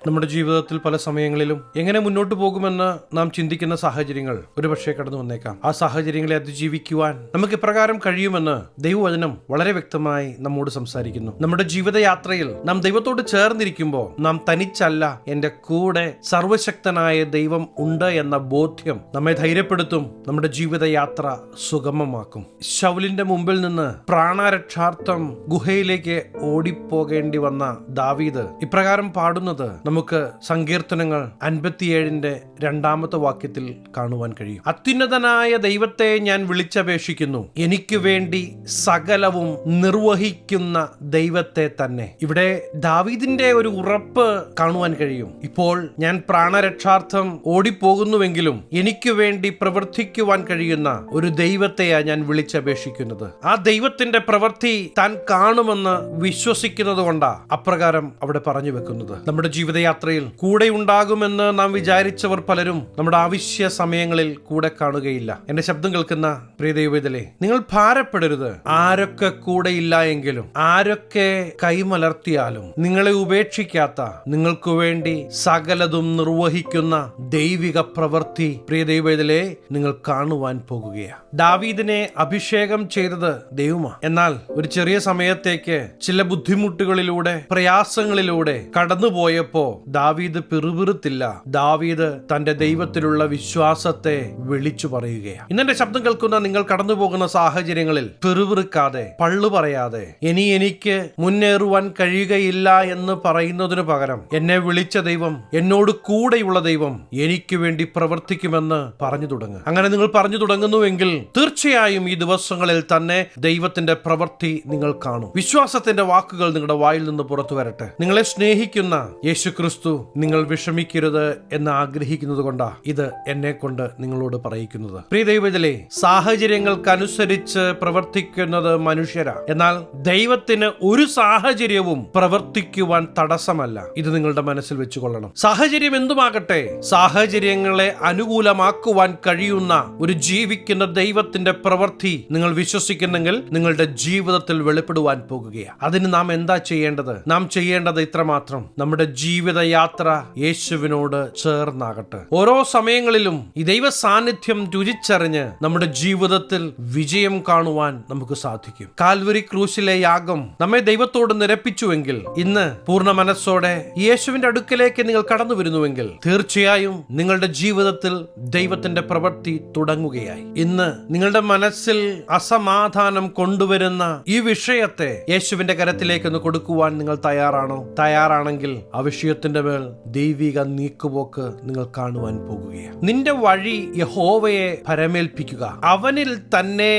നമ്മുടെ ജീവിതത്തിൽ പല സമയങ്ങളിലും എങ്ങനെ മുന്നോട്ട് പോകുമെന്ന് നാം ചിന്തിക്കുന്ന സാഹചര്യങ്ങൾ ഒരുപക്ഷെ കടന്നു വന്നേക്കാം. ആ സാഹചര്യങ്ങളെ അതിജീവിക്കുവാൻ നമുക്ക് ഇപ്രകാരം കഴിയുമെന്ന് ദൈവവചനം വളരെ വ്യക്തമായി നമ്മോട് സംസാരിക്കുന്നു. നമ്മുടെ ജീവിതയാത്രയിൽ നാം ദൈവത്തോട് ചേർന്നിരിക്കുമ്പോൾ നാം തനിച്ചല്ല, എന്റെ കൂടെ സർവശക്തനായ ദൈവം ഉണ്ട് എന്ന ബോധ്യം നമ്മെ ധൈര്യപ്പെടുത്തും, നമ്മുടെ ജീവിതയാത്ര സുഗമമാക്കും. ശൗലിന്റെ മുമ്പിൽ നിന്ന് പ്രാണരക്ഷാർത്ഥം ഗുഹയിലേക്ക് ഓടിപ്പോകേണ്ടി വന്ന ദാവീദ് ഇപ്രകാരം പാടുന്നത് നമുക്ക് സങ്കീർത്തനങ്ങൾ 57 2 വാക്യത്തിൽ കാണുവാൻ കഴിയും. അത്യുന്നതനായ ദൈവത്തെ ഞാൻ വിളിച്ചപേക്ഷിക്കുന്നു, എനിക്ക് വേണ്ടി സകലവും നിർവഹിക്കുന്ന ദൈവത്തെ തന്നെ. ഇവിടെ ദാവീദിന്റെ ഒരു ഉറപ്പ് കാണുവാൻ കഴിയും. ഇപ്പോൾ ഞാൻ പ്രാണരക്ഷാർത്ഥം ഓടിപ്പോകുന്നുവെങ്കിലും എനിക്ക് വേണ്ടി പ്രവർത്തിക്കുവാൻ കഴിയുന്ന ഒരു ദൈവത്തെയാ ഞാൻ വിളിച്ചപേക്ഷിക്കുന്നത്. ആ ദൈവത്തിന്റെ പ്രവൃത്തി താൻ കാണുമെന്ന് വിശ്വസിക്കുന്നത് കൊണ്ടാ അപ്രകാരം അവിടെ പറഞ്ഞു വെക്കുന്നത്. നമ്മുടെ ജീവിതയാത്രയിൽ കൂടെ ഉണ്ടാകുമെന്ന് നാം വിചാരിച്ചവർ പലരും നമ്മുടെ ആവശ്യ സമയങ്ങളിൽ കൂടെ കാണുകയില്ല. എന്റെ ശബ്ദം കേൾക്കുന്ന പ്രിയ ദൈവവേദലേ, നിങ്ങൾ ഭാരപ്പെടരുത്. ആരൊക്കെ കൂടെ ഇല്ല എങ്കിലും, ആരൊക്കെ കൈമലർത്തിയാലും നിങ്ങളെ ഉപേക്ഷിക്കാത്ത, നിങ്ങൾക്ക് വേണ്ടി സകലതും നിർവഹിക്കുന്ന ദൈവിക പ്രവൃത്തി പ്രിയ ദൈവവേദലേ നിങ്ങൾ കാണുവാൻ പോകുകയാണ്. ദാവീദിനെ അഭിഷേകം ചെയ്തത് ദൈവമാണ്. എന്നാൽ ഒരു ചെറിയ സമയത്തേക്ക് ചില ബുദ്ധിമുട്ടുകളിലൂടെ, പ്രയാസങ്ങളിലൂടെ കടന്നുപോയപ്പോ ദാവീദ് പിറുപിറുത്തില്ല. ദാവീദ് തന്റെ ദൈവത്തിലുള്ള വിശ്വാസത്തെ വിളിച്ചു പറയുകയാണ്. ഇന്നെന്റെ ശബ്ദം കേൾക്കുന്ന നിങ്ങൾ കടന്നു പോകുന്ന സാഹചര്യങ്ങളിൽ പിറുപിറുക്കാതെ, പള്ളു പറയാതെ, എനിക്ക് മുന്നേറുവാൻ കഴിയുകയില്ല എന്ന് പറയുന്നതിനു പകരം എന്നെ വിളിച്ച ദൈവം, എന്നോട് കൂടെയുള്ള ദൈവം എനിക്ക് വേണ്ടി പ്രവർത്തിക്കുമെന്ന് പറഞ്ഞു തുടങ്ങുക. അങ്ങനെ നിങ്ങൾ പറഞ്ഞു തുടങ്ങുന്നുവെങ്കിൽ തീർച്ചയായും ഈ ദിവസങ്ങളിൽ തന്നെ ദൈവത്തിന്റെ പ്രവൃത്തി നിങ്ങൾ കാണും. വിശ്വാസത്തിന്റെ വാക്കുകൾ നിങ്ങളുടെ വായിൽ നിന്ന് പുറത്തു വരട്ടെ. നിങ്ങളെ സ്നേഹിക്കുന്ന യേശു ക്രിസ്തു നിങ്ങൾ വിഷമിക്കരുത് എന്ന് ആഗ്രഹിക്കുന്നത് കൊണ്ടാ ഇത് എന്നെ കൊണ്ട് നിങ്ങളോട് പറയിക്കുന്നത്. പ്രിയ ദൈവത്തിലെ, സാഹചര്യങ്ങൾക്കനുസരിച്ച് പ്രവർത്തിക്കുന്നത് മനുഷ്യരാ. എന്നാൽ ദൈവത്തിന് ഒരു സാഹചര്യവും പ്രവർത്തിക്കുവാൻ തടസ്സമല്ല. ഇത് നിങ്ങളുടെ മനസ്സിൽ വെച്ചുകൊള്ളണം. സാഹചര്യം എന്തുമാകട്ടെ, സാഹചര്യങ്ങളെ അനുകൂലമാക്കുവാൻ കഴിയുന്ന ഒരു ജീവിക്കുന്ന ദൈവത്തിന്റെ പ്രവൃത്തി നിങ്ങൾ വിശ്വസിക്കുന്നെങ്കിൽ നിങ്ങളുടെ ജീവിതത്തിൽ വെളിപ്പെടുവാൻ പോകുകയാണ്. അതിന് നാം എന്താ ചെയ്യേണ്ടത്? നാം ചെയ്യേണ്ടത് ഇത്രമാത്രം: നമ്മുടെ ജീവിതയാത്ര യേശുവിനോട് ചേർന്നാകട്ടെ. ഓരോ സമയങ്ങളിലും ഈ ദൈവ സാന്നിധ്യം രുചിച്ചറിഞ്ഞ് നമ്മുടെ ജീവിതത്തിൽ വിജയം കാണുവാൻ നമുക്ക് സാധിക്കും. കാൽവരി ക്രൂശിലെ യാഗം നമ്മെ ദൈവത്തോട് നിരപ്പിച്ചുവെങ്കിൽ, ഇന്ന് പൂർണ്ണ മനസ്സോടെ യേശുവിന്റെ അടുക്കലേക്ക് നിങ്ങൾ കടന്നു വരുന്നുവെങ്കിൽ തീർച്ചയായും നിങ്ങളുടെ ജീവിതത്തിൽ ദൈവത്തിന്റെ പ്രവൃത്തി തുടങ്ങുകയായി. ഇന്ന് നിങ്ങളുടെ മനസ്സിൽ അസമാധാനം കൊണ്ടുവരുന്ന ഈ വിഷയത്തെ യേശുവിന്റെ കരത്തിലേക്ക് ഒന്ന് കൊടുക്കുവാൻ നിങ്ങൾ തയ്യാറാണോ? തയ്യാറാണെങ്കിൽ ആ വിഷയത്തിന്റെ മേൽ ദൈവിക നീക്കുപോക്ക് നിങ്ങൾ കാണുവാൻ പോകുകയാണ്. നിന്റെ വഴി യഹോവയെ പരമേൽപ്പിക്കുക, അവനിൽ തന്നെ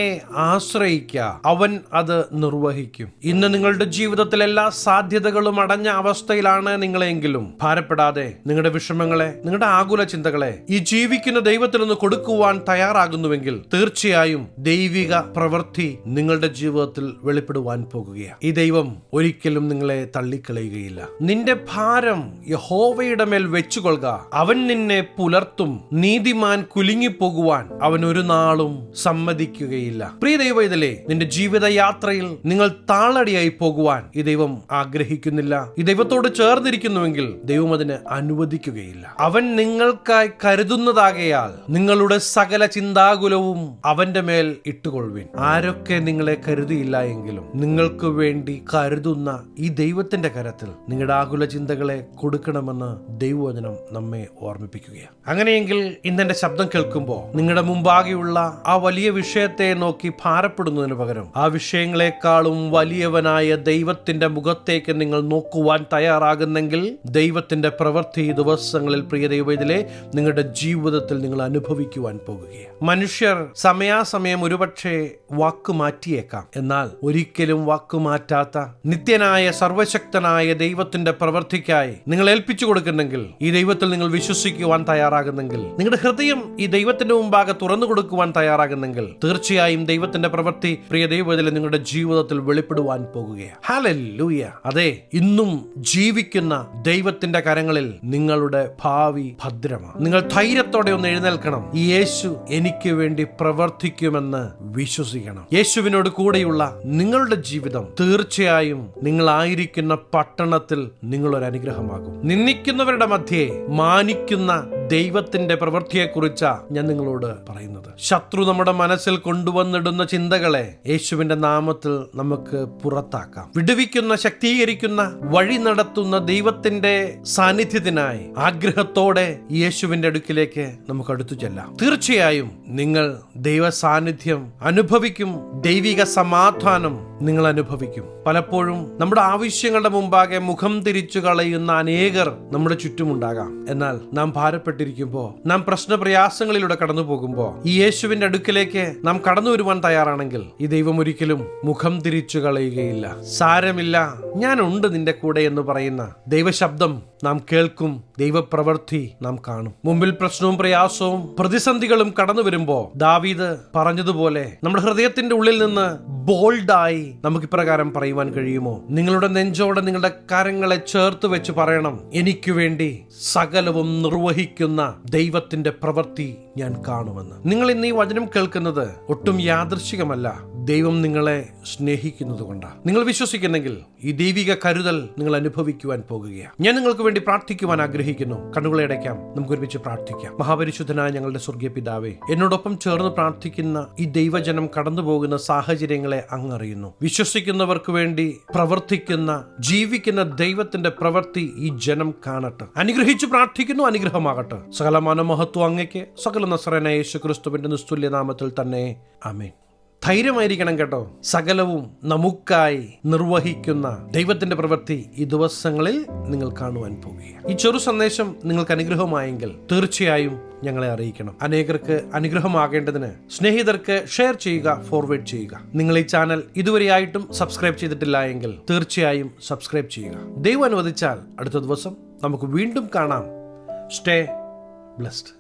ആശ്രയിക്കുക, അവൻ അത് നിർവഹിക്കും. ഇന്ന് നിങ്ങളുടെ ജീവിതത്തിൽ എല്ലാ സാധ്യതകളും അടഞ്ഞ അവസ്ഥയിലാണ് നിങ്ങളെങ്കിലും ഭാരപ്പെടാതെ നിങ്ങളുടെ വിഷമങ്ങളെ, നിങ്ങളുടെ ആകുല ചിന്തകളെ ഈ ജീവിക്കുന്ന ദൈവത്തിനൊന്ന് കൊടുക്കുവാൻ തയ്യാറാകുന്നുവെങ്കിൽ തീർച്ചയായും ദൈവിക പ്രവൃത്തി നിങ്ങളുടെ ജീവിതത്തിൽ വെളിപ്പെടുവാൻ പോകുകയാണ്. ഈ ദൈവം ഒരിക്കലും നിങ്ങളെ തള്ളിക്കളയുകയില്ല. നിന്റെ ഭാരം യഹോവയുടെ മേൽ വെച്ചുകൊള്ളുക, അവൻ നിന്നെ പുലർത്തും. നീതിമാൻ കുലുങ്ങിപ്പോകുവാൻ അവൻ ഒരു നാളും സമ്മതിക്കുകയില്ല. പ്രിയ ദൈവത്തിലെ, നിന്റെ ജീവിതയാത്രയിൽ നിങ്ങൾ താളടിയായി പോകുവാൻ ഈ ദൈവം ആഗ്രഹിക്കുന്നില്ല. ഈ ദൈവത്തോട് ചേർന്നിരിക്കുന്നുവെങ്കിൽ ദൈവം അതിന് അനുവദിക്കുകയില്ല. അവൻ നിങ്ങൾക്കായി കരുതുന്നതാകയാൽ നിങ്ങളുടെ സകല ചിന്താകുലവും അവന്റെ മേൽ ഇട്ടുകൊള്ളുവിൻ. ആരൊക്കെ നിങ്ങളെ കരുതിയില്ല എങ്കിലും നിങ്ങൾക്ക് വേണ്ടി കരുതുന്ന ഈ ദൈവത്തിന്റെ കരത്തിൽ നിങ്ങളുടെ ആകുല ചിന്തകളെ കൊടുക്കണമെന്ന് ദൈവവചനം നമ്മെ ഓർമ്മിപ്പിക്കുകയാണ്. അങ്ങനെയെങ്കിൽ ഇന്നെന്റെ ശബ്ദം കേൾക്കുമ്പോൾ നിങ്ങളുടെ മുമ്പാകെയുള്ള ആ വലിയ വിഷയത്തെ നോക്കി ഭാരപ്പെടുന്നതിന് പകരം ആ വിഷയങ്ങളെക്കാളും വലിയവനായ ദൈവത്തിന്റെ മുഖത്തേക്ക് നിങ്ങൾ നോക്കുവാൻ തയ്യാറാകുന്നെങ്കിൽ ദൈവത്തിന്റെ പ്രവൃത്തി ദിവസങ്ങളിൽ പ്രിയ ദൈവത്തിലെ നിങ്ങളുടെ ജീവിതത്തിൽ നിങ്ങൾ അനുഭവിക്കുവാൻ പോകുകയാണ്. മനുഷ്യർ സമയാസമയം ഒരുപക്ഷെ വാക്ക് മാറ്റിയേക്കാം. എന്നാൽ ഒരിക്കലും വാക്കുമാറ്റാത്ത നിത്യനായ സർവശക്തനായ ദൈവത്തിന്റെ പ്രവൃത്തിക്കായി നിങ്ങൾ ഏൽപ്പിച്ചു കൊടുക്കുന്നെങ്കിൽ, ഈ ദൈവത്തിൽ നിങ്ങൾ വിശ്വസിക്കുവാൻ തയ്യാറാകുന്നെങ്കിൽ, നിങ്ങളുടെ ഹൃദയം ഈ ദൈവത്തിന്റെ മുമ്പാകെ തുറന്നു കൊടുക്കുവാൻ തയ്യാറാകുന്നെങ്കിൽ തീർച്ചയായും ദൈവത്തിന്റെ പ്രവൃത്തി പ്രിയ ദൈവത്തിൽ നിങ്ങളുടെ ജീവിതത്തിൽ വെളിപ്പെടുവാൻ പോകുകയാണ്. ഹല്ലേലൂയ! അതെ, ഇന്നും ജീവിക്കുന്ന ദൈവത്തിന്റെ കരങ്ങളിൽ നിങ്ങളുടെ ഭാവി ഭദ്രമാണ്. നിങ്ങൾ ധൈര്യത്തോടെ ഒന്ന് എഴുന്നേൽക്കണം. ഈ യേശു എനിക്ക് വേണ്ടി പ്രവർത്തിക്കുമെന്ന് വിശ്വസിക്കണം. യേശുവിനോട് കൂടെയുള്ള നിങ്ങളുടെ ജീവിതം തീർച്ചയായും നിങ്ങളായിരിക്കുന്ന പട്ടണത്തിൽ നിങ്ങളൊരു അനുഗ്രഹമാകും. കാരണമാകും. നിന്ദിക്കുന്നവരുടെ മധ്യേ മാനിക്കുന്ന ദൈവത്തിന്റെ പ്രവൃത്തിയെക്കുറിച്ചാ ഞാൻ നിങ്ങളോട് പറയുന്നത്. ശത്രു നമ്മുടെ മനസ്സിൽ കൊണ്ടുവന്നിടുന്ന ചിന്തകളെ യേശുവിന്റെ നാമത്തിൽ നമുക്ക് പുറത്താക്കാം. വിടുവിക്കുന്ന, ശക്തീകരിക്കുന്ന, വഴി നടത്തുന്ന ദൈവത്തിന്റെ സാന്നിധ്യത്തിനായി ആഗ്രഹത്തോടെ യേശുവിന്റെ അടുക്കിലേക്ക് നമുക്ക് അടുത്തു ചെല്ലാം. തീർച്ചയായും നിങ്ങൾ ദൈവ സാന്നിധ്യം അനുഭവിക്കും. ദൈവിക സമാധാനം നിങ്ങൾ അനുഭവിക്കും. പലപ്പോഴും നമ്മുടെ ആവശ്യങ്ങളുടെ മുമ്പാകെ മുഖം തിരിച്ചു കളയുന്ന അനേകർ നമ്മുടെ ചുറ്റുമുണ്ടാകാം. എന്നാൽ നാം ഭാരപ്പെട്ടിരിക്കുമ്പോൾ, നാം പ്രശ്നപ്രയാസങ്ങളിലൂടെ കടന്നു പോകുമ്പോൾ ഈ യേശുവിന്റെ അടുക്കിലേക്ക് നാം കടന്നു വരുവാൻ തയ്യാറാണെങ്കിൽ ഈ ദൈവം ഒരിക്കലും മുഖം തിരിച്ചു കളയുകയില്ല. സാരമില്ല, ഞാനുണ്ട് നിന്റെ കൂടെ എന്ന് പറയുന്ന ദൈവശബ്ദം നാം കേൾക്കും. ദൈവപ്രവൃത്തി നാം കാണും. മുമ്പിൽ പ്രശ്നവും പ്രയാസവും പ്രതിസന്ധികളും കടന്നു വരുമ്പോ ദാവീദ് പറഞ്ഞതുപോലെ നമ്മുടെ ഹൃദയത്തിന്റെ ഉള്ളിൽ നിന്ന് ബോൾഡായി നമുക്ക് ഇപ്രകാരം പറയുവാൻ കഴിയുമോ? നിങ്ങളുടെ നെഞ്ചോടെ നിങ്ങളുടെ കരങ്ങളെ ചേർത്ത് വെച്ച് പറയണം, എനിക്ക് വേണ്ടി സകലവും നിർവഹിക്കുന്ന ദൈവത്തിന്റെ പ്രവൃത്തി ഞാൻ കാണുമെന്ന്. നിങ്ങൾ ഇന്ന് ഈ വചനം കേൾക്കുന്നത് ഒട്ടും യാദൃശ്ചികമല്ല. ദൈവം നിങ്ങളെ സ്നേഹിക്കുന്നത് കൊണ്ടാണ്. നിങ്ങൾ വിശ്വസിക്കുന്നെങ്കിൽ ഈ ദൈവിക കരുതൽ നിങ്ങൾ അനുഭവിക്കുവാൻ പോകുകയാണ്. ഞാൻ നിങ്ങൾക്ക് വേണ്ടി പ്രാർത്ഥിക്കുവാൻ ആഗ്രഹിക്കുന്നു. കണ്ണുകളെ അടയ്ക്കാം, നമുക്ക് ഒരുമിച്ച് പ്രാർത്ഥിക്കാം. മഹാപരിശുദ്ധനായ ഞങ്ങളുടെ സ്വർഗീയ പിതാവേ, എന്നോടൊപ്പം ചേർന്ന് പ്രാർത്ഥിക്കുന്ന ഈ ദൈവജനം കടന്നു പോകുന്ന സാഹചര്യങ്ങളെ അങ്ങ് അറിയുന്നു. വിശ്വസിക്കുന്നവർക്ക് വേണ്ടി പ്രവർത്തിക്കുന്ന, ജീവിക്കുന്ന ദൈവത്തിന്റെ പ്രവൃത്തി ഈ ജനം കാണട്ടെ. അനുഗ്രഹിച്ചു പ്രാർത്ഥിക്കുന്നു, അനുഗ്രഹമാകട്ടെ. സകല മനമഹത്വം അങ്ങയ്ക്ക്, സകല നസറേനായ യേശു ക്രിസ്തുവിന്റെ നിസ്തുല്യ നാമത്തിൽ തന്നെ ആമേൻ. ധൈര്യമായിരിക്കണം കേട്ടോ. സകലവും നമുക്കായി നിർവഹിക്കുന്ന ദൈവത്തിന്റെ പ്രവൃത്തി ഈ ദിവസങ്ങളിൽ നിങ്ങൾ കാണുവാൻ പോകുകയാണ്. ഈ ചെറു സന്ദേശം നിങ്ങൾക്ക് അനുഗ്രഹമായെങ്കിൽ തീർച്ചയായും ഞങ്ങളെ അറിയിക്കണം. അനേകർക്ക് അനുഗ്രഹമാകേണ്ടതിന് സ്നേഹിതർക്ക് ഷെയർ ചെയ്യുക, ഫോർവേഡ് ചെയ്യുക. നിങ്ങൾ ഈ ചാനൽ ഇതുവരെയായിട്ടും സബ്സ്ക്രൈബ് ചെയ്തിട്ടില്ല എങ്കിൽ തീർച്ചയായും സബ്സ്ക്രൈബ് ചെയ്യുക. ദൈവം അനുവദിച്ചാൽ അടുത്ത ദിവസം നമുക്ക് വീണ്ടും കാണാം. Stay blessed.